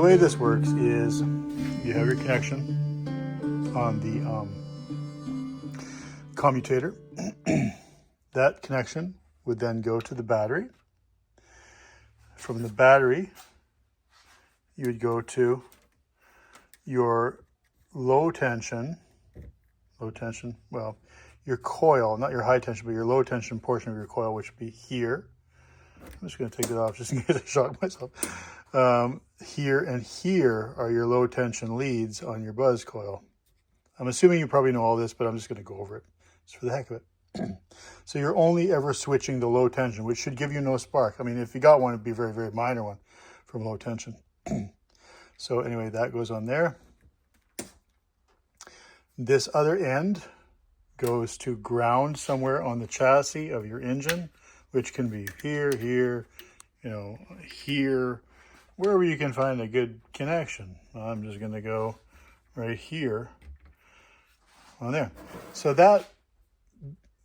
way this works is you have your connection on the commutator. That connection would then go to the battery. From the battery, you would go to your low tension, well, your coil, not your high tension, but your low tension portion of your coil, which would be here. I'm just going to take it off just in case I shock myself. Here and here are your low tension leads on your buzz coil. I'm assuming you probably know all this, but I'm just going to go over it just for the heck of it. So you're only ever switching the low tension, which should give you no spark. I mean, if you got one, it'd be a very, very minor one from low tension. So anyway, that goes on there. This other end goes to ground somewhere on the chassis of your engine, which can be here, here, here, wherever you can find a good connection. I'm just going to go right here on there. So that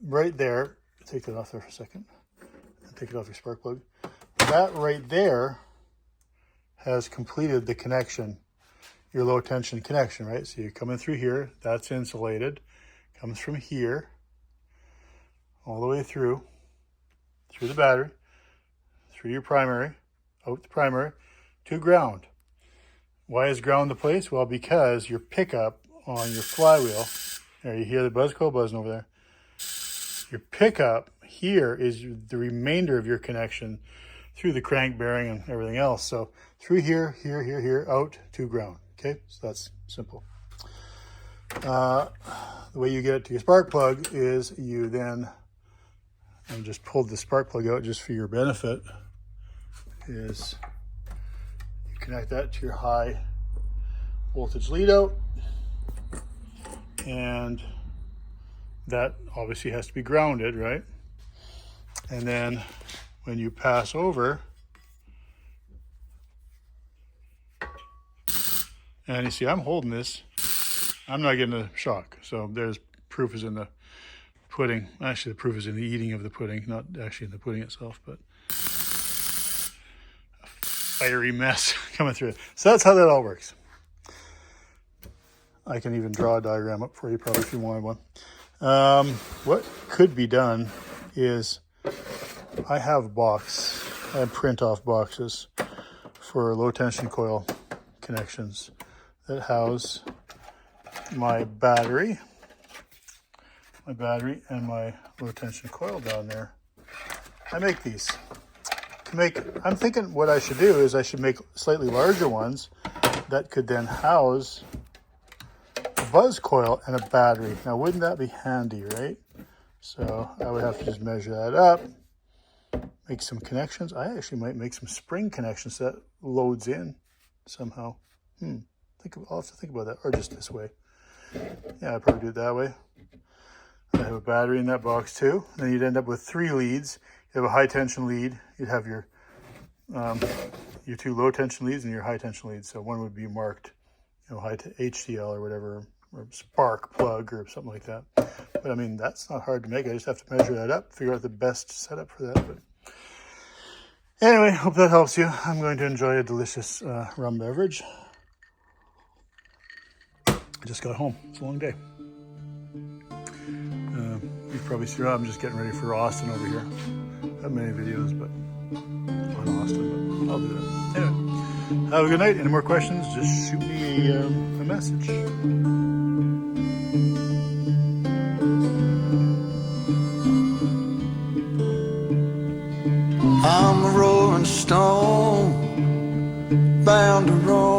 right there, take that off there for a second, take it off your spark plug. That right there has completed the connection, your low tension connection, right? So you're coming through here, that's insulated, comes from here, all the way through the battery, through your primary, out the primary, to ground. Why is ground the place? Well, because your pickup on your flywheel, there you hear the buzz coil buzzing over there. Your pickup here is the remainder of your connection through the crank bearing and everything else. So through here, here, out to ground. Okay, so that's simple. The way you get it to your spark plug is you then, and just pulled the spark plug out just for your benefit, is you connect that to your high voltage lead out, and that obviously has to be grounded, right? And then when you pass over, and you see I'm holding this, I'm not getting a shock. So there's proof is in the pudding. Actually, the proof is in the eating of the pudding, not actually in the pudding itself, but a fiery mess coming through it. So that's how that all works. I can even draw a diagram up for you probably if you wanted one. What could be done is I have print off boxes for low tension coil connections that house my battery and my low tension coil down there. I make these. I'm thinking what I should do is I should make slightly larger ones that could then house a buzz coil and a battery. Now, wouldn't that be handy, right? So I would have to just measure that up, make some connections. I actually might make some spring connections that loads in somehow. I'll have to think about that, or just this way. Yeah, I'd probably do it that way. I have a battery in that box too. Then you'd end up with 3 leads. You have a high tension lead. You'd have your 2 low tension leads and your high tension leads. So one would be marked, high to HCL or whatever, or spark plug or something like that. But I mean, that's not hard to make. I just have to measure that up, figure out the best setup for that. But anyway, hope that helps you. I'm going to enjoy a delicious rum beverage. I just got home. It's a long day. You've probably seen, I'm just getting ready for Austin over here. I have many videos, but on Austin, but I'll do that. Anyway, have a good night. Any more questions, just shoot me a message. I'm a rolling stone, bound to roll.